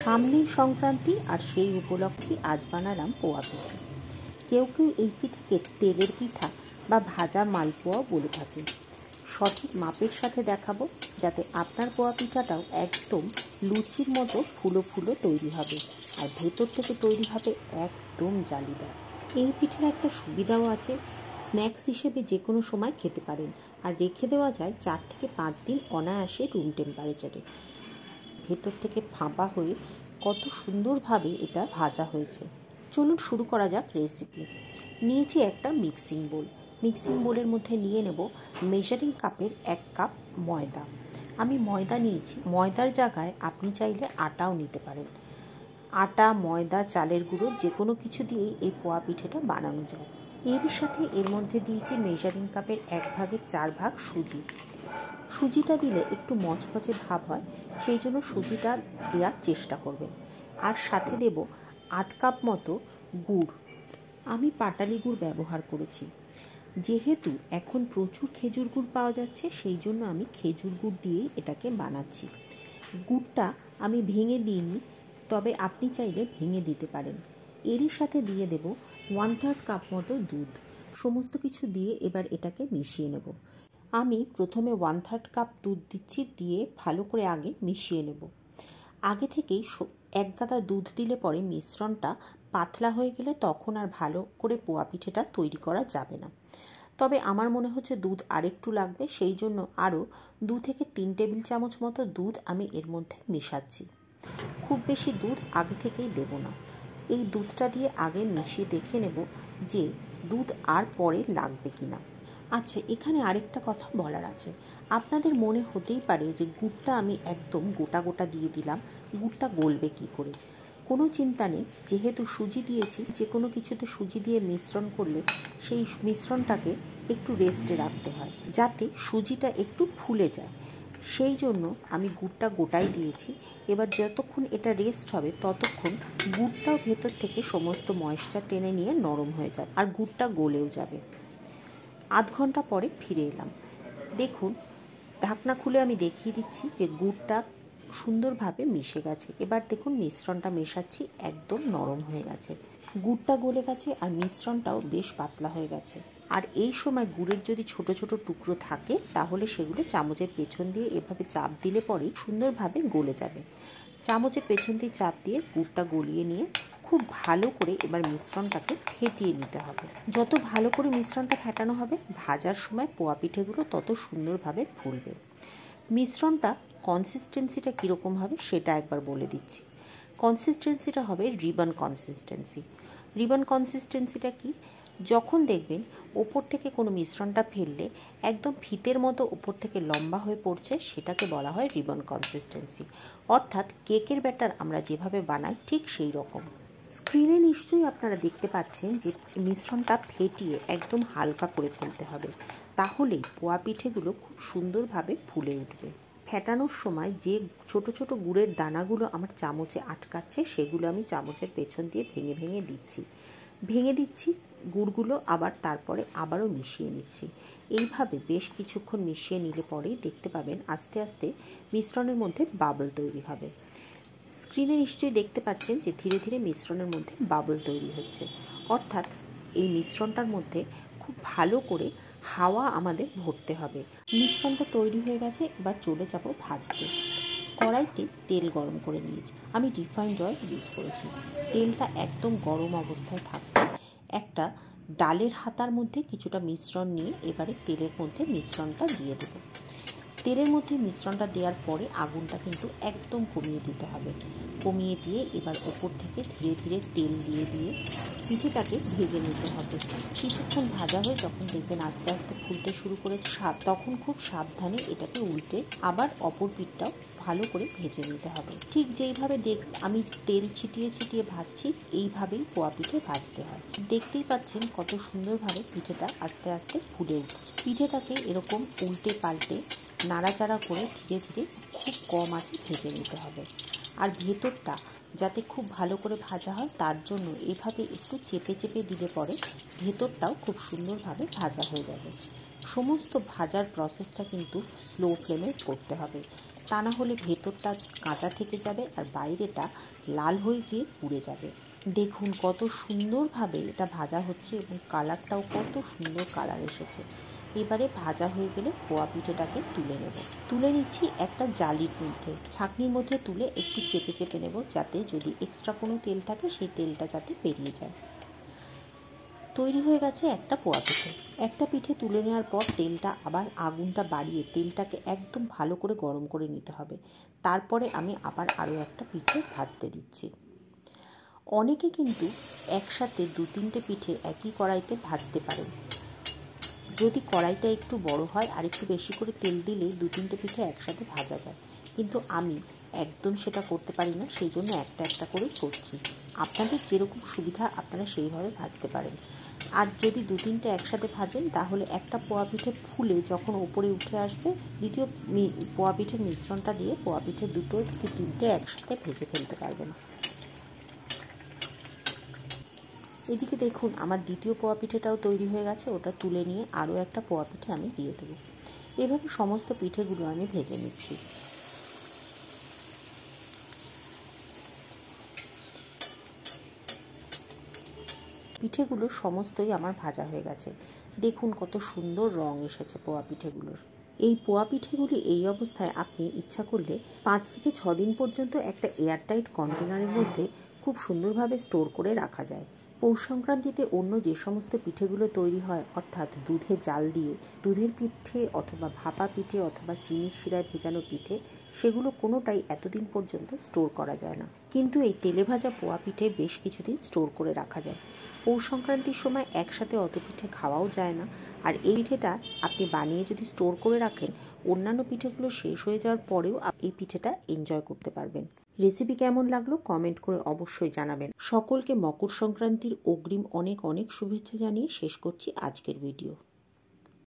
সামনেই সংক্রান্তি, আর সেই উপলক্ষে আজ বানালাম পোয়া পিঠা। কেউ কেউ এই পিঠাকে তেলের পিঠা বা ভাজা মালপোয়াও বলে থাকে। সঠিক মাপের সাথে দেখাবো, যাতে আপনার পোয়া পিঠাটাও একদম লুচির মতো ফুলো ফুলো তৈরি হবে, আর ভেতর থেকে তৈরি হবে একদম জালিদার। এই পিঠার একটা সুবিধাও আছে, স্ন্যাক্স হিসেবে যে কোনো সময় খেতে পারেন, আর রেখে দেওয়া যায় 4 থেকে 5 দিন অনায়াসে রুম টেম্পারেচারে। ভেতর থেকে ফাঁপা হয়ে কত সুন্দরভাবে এটা ভাজা হয়েছে। চলুন শুরু করা যাক রেসিপি। নিয়েছি একটা মিক্সিং বোল। মিক্সিং বোলের মধ্যে নিয়ে নেব মেজারিং কাপের 1 কাপ ময়দা। আমি ময়দা নিয়েছি, ময়দার জায়গায় আপনি চাইলে আটাও নিতে পারেন। আটা, ময়দা, চালের গুঁড়ো যে কোনো কিছু দিয়েই এই পোয়া পিঠেটা বানানো যায়। এরই সাথে এর মধ্যে দিয়েছি মেজারিং কাপের 1/4 ভাগ সুজি। সুজিটা দিলে একটু মচমচে ভাব হয়, সেই জন্য সুজিটা দেওয়ার চেষ্টা করবেন। আর সাথে দেব আধ কাপ মতো গুড়। আমি পাটালি গুড় ব্যবহার করেছি। যেহেতু এখন প্রচুর খেজুর গুড় পাওয়া যাচ্ছে, সেই জন্য আমি খেজুর গুড় দিয়েই এটাকে বানাচ্ছি। গুড়টা আমি ভেঙে দিইনি, তবে আপনি চাইলে ভেঙে দিতে পারেন। এরই সাথে দিয়ে দেব 1/3 কাপ মতো দুধ। সমস্ত কিছু দিয়ে এবার এটাকে মিশিয়ে নেব। আমি প্রথমে 1/3 কাপ দুধ দিচ্ছি, দিয়ে ভালো করে আগে মিশিয়ে নেব। আগে থেকেই 1 গাদা দুধ দিলে পরে মিশ্রণটা পাতলা হয়ে গেলে তখন আর ভালো করে পোয়া পিঠেটা তৈরি করা যাবে না। তবে আমার মনে হচ্ছে দুধ আরেকটু লাগবে, সেই জন্য আরও 2 থেকে 3 টেবিল চামচ মতো দুধ আমি এর মধ্যে মেশাচ্ছি। খুব বেশি দুধ আগে থেকেই দেব না। এই দুধটা দিয়ে আগে মিশিয়ে দেখে নেব যে দুধ আর পরে লাগবে কিনা। আচ্ছা, এখানে আরেকটা কথা বলার আছে। আপনাদের মনে হতেই পারে যে গুড়টা আমি একদম গোটা গোটা দিয়ে দিলাম, গুড়টা গলবে কি করে। কোনো চিন্তা নেই, যেহেতু সুজি দিয়েছি, যে কোনো কিছুতে সুজি দিয়ে মিশ্রণ করলে সেই মিশ্রণটাকে একটু রেস্টে রাখতে হয়, যাতে সুজিটা একটু ফুলে যায়। সেই জন্য আমি গুড়টা গোটাই দিয়েছি। এবার যতক্ষণ এটা রেস্ট হবে ততক্ষণ গুড়টাও ভেতর থেকে সমস্ত ময়েশ্চার টেনে নিয়ে নরম হয়ে যাবে, আর গুড়টা গলেও যাবে। আধ ঘন্টা পরে ফিরে এলাম। দেখুন, ঢাকনা খুলে আমি দেখিয়ে দিচ্ছি যে গুড়টা সুন্দরভাবে মিশে গেছে। এবার দেখুন মিশ্রণটা মেশাচ্ছি, একদম নরম হয়ে গেছে, গুড়টা গলে গেছে, আর মিশ্রণটাও বেশ পাতলা হয়ে গেছে। আর এই সময় গুড়ের যদি ছোট ছোট টুকরো থাকে, তাহলে সেগুলো চামচের পেছন দিয়ে এভাবে চাপ দিলে পরেই সুন্দরভাবে গলে যাবে। চামচের পেছন দিয়ে চাপ দিয়ে গুড়টা গলিয়ে নিয়ে খুব ভালো করে এবার মিশ্রণটাকে ফেটিয়ে নিতে হবে। যত ভালো করে মিশ্রণটা ফেটানো হবে, ভাজার সময় পোয়া পিঠেগুলো তত সুন্দরভাবে ফুলবে। মিশ্রণটা কনসিস্টেন্সিটা কীরকম হবে সেটা একবার বলে দিচ্ছি। কনসিস্টেন্সিটা হবে রিবন কনসিস্টেন্সি। রিবন কনসিস্টেন্সিটা কি? যখন দেখবেন ওপর থেকে কোনো মিশ্রণটা ফেললে একদম ফিতের মতো ওপর থেকে লম্বা হয়ে পড়ছে, সেটাকে বলা হয় রিবন কনসিস্টেন্সি। অর্থাৎ কেকের ব্যাটার আমরা যেভাবে বানাই ঠিক সেই রকম। স্ক্রিনে নিশ্চয়ই আপনারা দেখতে পাচ্ছেন যে মিশ্রণটা ফেটিয়ে একদম হালকা করে ফেলতে হবে, তাহলেই পোয়া পিঠেগুলো খুব সুন্দরভাবে ফুলে উঠবে। ফেটানোর সময় যে ছোট ছোট গুড়ের দানাগুলো আমার চামচে আটকাচ্ছে, সেগুলো আমি চামচের পেছন দিয়ে ভেঙে দিচ্ছি গুড়গুলো, আবার তারপরে আবারও মিশিয়ে নিচ্ছি। এইভাবে বেশ কিছুক্ষণ মিশিয়ে নিলে পরেই দেখতে পাবেন আস্তে আস্তে মিশ্রণের মধ্যে বাবল তৈরি হবে। স্ক্রিনে নিশ্চয়ই দেখতে পাচ্ছেন যে ধীরে ধীরে মিশ্রণের মধ্যে বাবল তৈরি হচ্ছে, অর্থাৎ এই মিশ্রণটার মধ্যে খুব ভালো করে হাওয়া আমাদের ভরতে হবে। মিশ্রণটা তৈরি হয়ে গেছে, এবার চলে যাব ভাজতে। কড়াইতে তেল গরম করে নিয়েছি। আমি রিফাইন্ড অয়েল ইউজ করেছি। তেলটা একদম গরম অবস্থায় থাকতে একটা ডালের হাতার মধ্যে কিছুটা মিশ্রণ নিয়ে এবারে তেলের মধ্যে মিশ্রণটা দিয়ে দেবো। তেলের মধ্যে মিশ্রণটা দেওয়ার পরে আগুনটা কিন্তু একদম কমিয়ে দিতে হবে। কমিয়ে দিয়ে এবার ওপর থেকে ধীরে ধীরে তেল দিয়ে পিঠেটাকে ভেজে নিতে হবে। কিছুক্ষণ ভাজা হয়ে যখন দেখবেন আস্তে আস্তে ফুলতে শুরু করেছে, তখন খুব সাবধানে এটাকে উল্টে আবার অপর পিঠটাও ভালো করে ভেজে নিতে হবে। ঠিক যেইভাবে আমি তেল ছিটিয়ে ছিটিয়ে ভাজছি, এইভাবেই পোয়া পিঠে ভাজতে হয়। দেখতেই পাচ্ছেন কত সুন্দরভাবে পিঠেটা আস্তে আস্তে ফুলে উঠছে। পিঠেটাকে এরকম উল্টে পাল্টে নাড়াচাড়া করে ধীরে ধীরে খুব কম আঁচে ভেজে নিতে হবে। আর ভেতরটা যাতে খুব ভালো করে ভাজা হয়, তার জন্য এভাবে একটু চেপে চেপে দিলে পরে ভেতরটাও খুব সুন্দরভাবে ভাজা হয়ে যাবে। সমস্ত ভাজার প্রসেসটা কিন্তু স্লো ফ্লেমে করতে হবে, তা না হলে ভেতরটা কাঁচা থেকে যাবে আর বাইরেটা লাল হয়ে গিয়ে পুড়ে যাবে। দেখুন কত সুন্দরভাবে এটা ভাজা হচ্ছে এবং কালারটাও কত সুন্দর কালার এসেছে। এবারে ভাজা হয়ে গেলে পোয়া পিঠেটাকে তুলে নেব। তুলে নিচ্ছি একটা জালির মধ্যে, ছাঁকনির মধ্যে তুলে একটু চেপে চেপে নেব, যাতে যদি এক্সট্রা কোনো তেল থাকে সেই তেলটা যাতে বেরিয়ে যায়। তৈরি হয়ে গেছে একটা পোয়া পিঠে। একটা পিঠে তুলে নেওয়ার পর তেলটা আবার আগুনটা বাড়িয়ে তেলটাকে একদম ভালো করে গরম করে নিতে হবে। তারপরে আমি আবার আরও একটা পিঠে ভাজতে দিচ্ছি। অনেকে কিন্তু একসাথে 2-3টে পিঠে একই কড়াইতে ভাজতে পারেন। যদি কড়াইটা একটু বড় হয় আর একটু বেশি করে তেল দিলেই 2-3টে পিঠে একসাথে ভাজা যায়, কিন্তু আমি একদম সেটা করতে পারি না, সেই জন্য একটা একটা করেই করছি। আপনাদের যেরকম সুবিধা আপনারা সেইভাবে ভাজতে পারেন। আর যদি 2-3টে একসাথে ভাজেন তাহলে একটা পোয়া পিঠে ফুলে যখন ওপরে উঠে আসবে, দ্বিতীয় পোয়া পিঠের মিশ্রণটা দিয়ে পোয়া পিঠে 2 কি 3টে একসাথে ভেজে ফেলতে পারবেন। এদিকে দেখুন আমার দ্বিতীয় পোয়া পিঠেটাও তৈরি হয়ে গেছে, ওটা তুলে নিয়ে আরও একটা পোয়া পিঠে আমি দিয়ে দেবো। এভাবে সমস্ত পিঠেগুলো আমি ভেজে নিচ্ছি। পিঠেগুলো সমস্তই আমার ভাজা হয়ে গেছে। দেখুন কত সুন্দর রং এসেছে পোয়া পিঠেগুলোর। এই পোয়া পিঠেগুলি এই অবস্থায় আপনি ইচ্ছা করলে 5 থেকে 6 দিন পর্যন্ত একটা এয়ারটাইট কন্টেনারের মধ্যে খুব সুন্দরভাবে স্টোর করে রাখা যায়। পৌষ সংক্রান্তিতে অন্য যে সমস্ত পিঠেগুলো তৈরি হয়, অর্থাৎ দুধে জাল দিয়ে দুধের পিঠে অথবা ভাপা পিঠে অথবা চিনির শিরায় ভেজানো পিঠে, সেগুলো কোনোটাই এতদিন পর্যন্ত স্টোর করা যায় না। কিন্তু এই তেলে ভাজা পোয়া পিঠে বেশ কিছুদিন স্টোর করে রাখা যায়। পৌষ সংক্রান্তির সময় একসাথে অত পিঠে খাওয়াও যায় না, আর এই পিঠেটা আপনি বানিয়ে যদি স্টোর করে রাখেন, অন্যান্য পিঠেগুলো শেষ হয়ে যাওয়ার পরেও এই পিঠেটা এনজয় করতে পারবেন। রেসিপি কেমন লাগলো কমেন্ট করে অবশ্যই জানাবেন। সকলকে মকর সংক্রান্তির অগ্রিম অনেক অনেক শুভেচ্ছা জানিয়ে শেষ করছি আজকের ভিডিও।